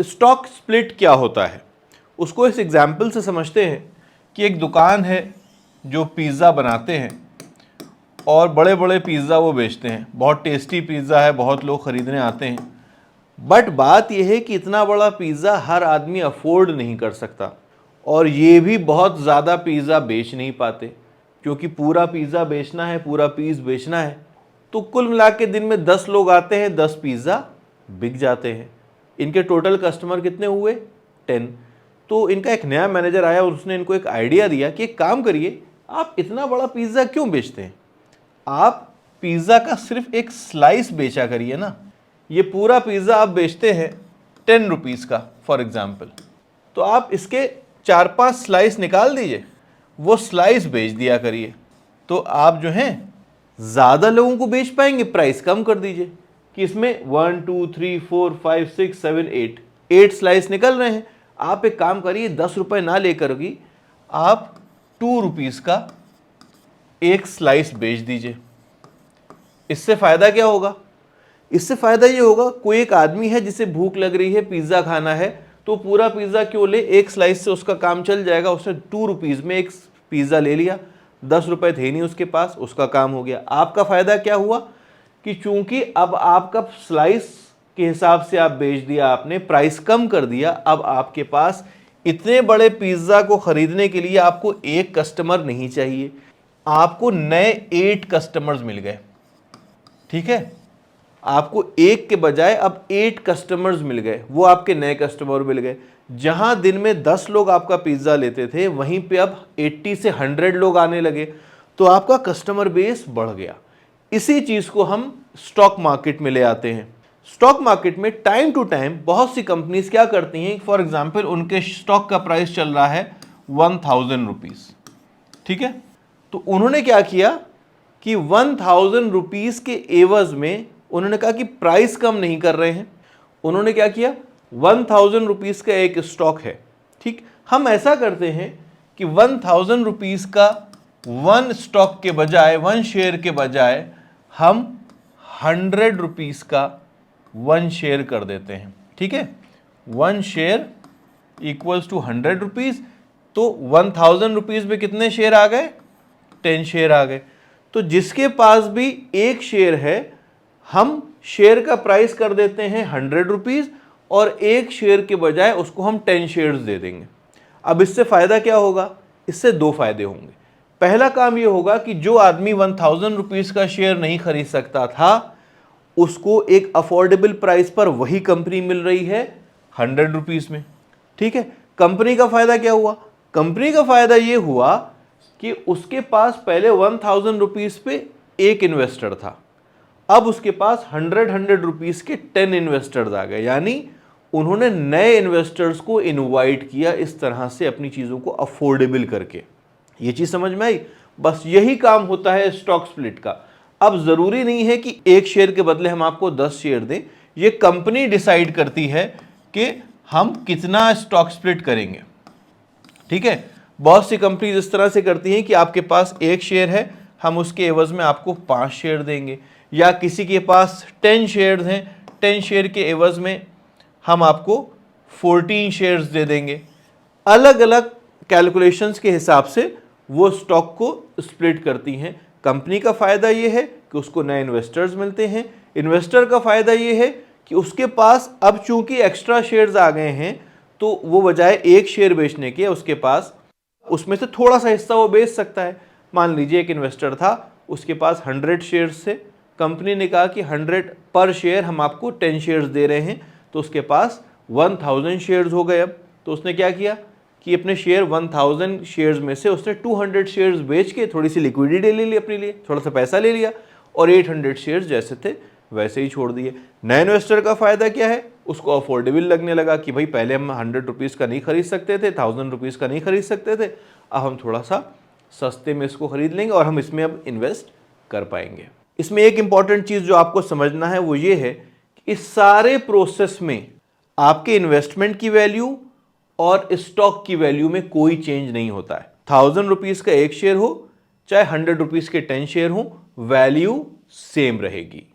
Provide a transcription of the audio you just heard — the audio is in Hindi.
स्टॉक स्प्लिट क्या होता है उसको इस एग्जाम्पल से समझते हैं कि एक दुकान है जो पिज़्ज़ा बनाते हैं और बड़े बड़े पिज़्ज़ा वो बेचते हैं, बहुत टेस्टी पिज़्ज़ा है, बहुत लोग ख़रीदने आते हैं। बट बात यह है कि इतना बड़ा पिज़्ज़ा हर आदमी अफोर्ड नहीं कर सकता और ये भी बहुत ज़्यादा पिज़्ज़ा बेच नहीं पाते, क्योंकि पूरा पिज़्ज़ा बेचना है, पूरा पीस बेचना है। तो कुल मिला के दिन में 10 लोग आते हैं, 10 पिज़्ज़ा बिक जाते हैं। इनके टोटल कस्टमर कितने हुए? 10। तो इनका एक नया मैनेजर आया और उसने इनको एक आइडिया दिया कि एक काम करिए, आप इतना बड़ा पिज़्ज़ा क्यों बेचते हैं, आप पिज़्ज़ा का सिर्फ एक स्लाइस बेचा करिए ना। ये पूरा पिज़्ज़ा आप बेचते हैं 10 रुपीज़ का फॉर एग्जाम्पल, तो आप इसके 4-5 स्लाइस निकाल दीजिए, वो स्लाइस बेच दिया करिए, तो आप जो हैं ज़्यादा लोगों को बेच पाएंगे। प्राइस कम कर दीजिए कि इसमें 1 2 3 4 5 6 7 8 स्लाइस निकल रहे हैं। आप एक काम करिए, 10 रुपये ना लेकर भी आप 2 रुपीज़ का एक स्लाइस बेच दीजिए। इससे फ़ायदा क्या होगा? इससे फ़ायदा ये होगा, कोई एक आदमी है जिसे भूख लग रही है, पिज़्ज़ा खाना है, तो पूरा पिज़्ज़ा क्यों ले, एक स्लाइस से उसका काम चल जाएगा। उसने 2 रुपीज़ में एक पिज़्ज़ा ले लिया, 10 रुपये थे नहीं उसके पास, उसका काम हो गया। आपका फ़ायदा क्या हुआ कि चूंकि अब आपका स्लाइस के हिसाब से आप बेच दिया, आपने प्राइस कम कर दिया, अब आपके पास इतने बड़े पिज़्ज़ा को ख़रीदने के लिए आपको एक कस्टमर नहीं चाहिए, आपको नए 8 कस्टमर्स मिल गए। ठीक है, आपको एक के बजाय अब 8 कस्टमर्स मिल गए, वो आपके नए कस्टमर मिल गए। जहां दिन में 10 लोग आपका पिज्जा लेते थे, वहीं पे अब 80 से 100 लोग आने लगे, तो आपका कस्टमर बेस बढ़ गया। इसी चीज को हम स्टॉक मार्केट में ले आते हैं। स्टॉक मार्केट में टाइम टू टाइम बहुत सी कंपनीज क्या करती हैं, फॉर एग्जाम्पल उनके स्टॉक का प्राइस चल रहा है 1000 रुपीज, ठीक है, तो उन्होंने क्या किया कि 1000 रुपीज के एवज में उन्होंने कहा कि प्राइस कम नहीं कर रहे हैं। उन्होंने क्या किया, 1000 रुपीज का एक स्टॉक है, ठीक, हम ऐसा करते हैं कि 1000 रुपीज का 1 स्टॉक के बजाय, 1 शेयर के बजाय हम 100 रुपीज का 1 शेयर कर देते हैं। ठीक है, 1 शेयर इक्वल्स टू 100 रुपीज, तो 1000 रुपीज में कितने शेयर आ गए? 10 शेयर आ गए। तो जिसके पास भी एक शेयर है, हम शेयर का प्राइस कर देते हैं 100 रुपीज और एक शेयर के बजाय उसको हम 10 शेयर्स दे देंगे। अब इससे फायदा क्या होगा? इससे 2 फायदे होंगे। पहला काम यह होगा कि जो आदमी 1000 रुपीज का शेयर नहीं खरीद सकता था, उसको एक अफोर्डेबल प्राइस पर वही कंपनी मिल रही है 100 रुपीज में। ठीक है, कंपनी का फायदा क्या हुआ? कंपनी का फायदा यह हुआ कि उसके पास पहले 1000 रुपीज पे एक इन्वेस्टर था, अब उसके पास 100 रुपीज के 10 इन्वेस्टर्स आ गए, यानी उन्होंने नए इन्वेस्टर्स को इनवाइट किया, इस तरह से अपनी चीजों को अफोर्डेबल करके। ये चीज समझ में आई? बस यही काम होता है स्टॉक स्प्लिट का। अब जरूरी नहीं है कि एक शेयर के बदले हम आपको 10 शेयर दें, ये कंपनी डिसाइड करती है कि हम कितना स्टॉक स्प्लिट करेंगे। ठीक है, बहुत सी कंपनीज इस तरह से करती हैं कि आपके पास एक शेयर है, हम उसके एवज में आपको 5 शेयर देंगे, या किसी के पास 10 शेयर्स हैं, 10 शेयर के एवज में हम आपको 14 शेयर्स दे देंगे। अलग अलग कैलकुलेशंस के हिसाब से वो स्टॉक को स्प्लिट करती हैं। कंपनी का फायदा ये है कि उसको नए इन्वेस्टर्स मिलते हैं, इन्वेस्टर का फायदा ये है कि उसके पास अब चूंकि एक्स्ट्रा शेयर्स आ गए हैं, तो वो बजाय एक शेयर बेचने के उसके पास उसमें से थोड़ा सा हिस्सा वो बेच सकता है। मान लीजिए एक इन्वेस्टर था, उसके पास 100 शेयर्स थे, कंपनी ने कहा कि 100 पर शेयर हम आपको 10 शेयर्स दे रहे हैं, तो उसके पास 1000 शेयर्स हो गए। अब तो उसने क्या किया कि अपने शेयर 1000 शेयर्स में से उसने 200 शेयर्स बेच के थोड़ी सी लिक्विडिटी ले ली अपने लिए, थोड़ा सा पैसा ले लिया, और 800 शेयर्स जैसे थे वैसे ही छोड़ दिए। नए इन्वेस्टर का फायदा क्या है? उसको अफोर्डेबल लगने लगा कि भाई पहले हम 100 रुपीज़ का नहीं खरीद सकते थे, 1000 रुपीज़ का नहीं खरीद सकते थे, अब हम थोड़ा सा सस्ते में इसको खरीद लेंगे और हम इसमें अब इन्वेस्ट कर पाएंगे। इसमें एक इंपॉर्टेंट चीज़ जो आपको समझना है वो ये है कि इस सारे प्रोसेस में आपके इन्वेस्टमेंट की वैल्यू और स्टॉक की वैल्यू में कोई चेंज नहीं होता है। 1000 रुपीज़ का एक शेयर हो चाहे 100 रुपीज़ के 10 शेयर हो, वैल्यू सेम रहेगी।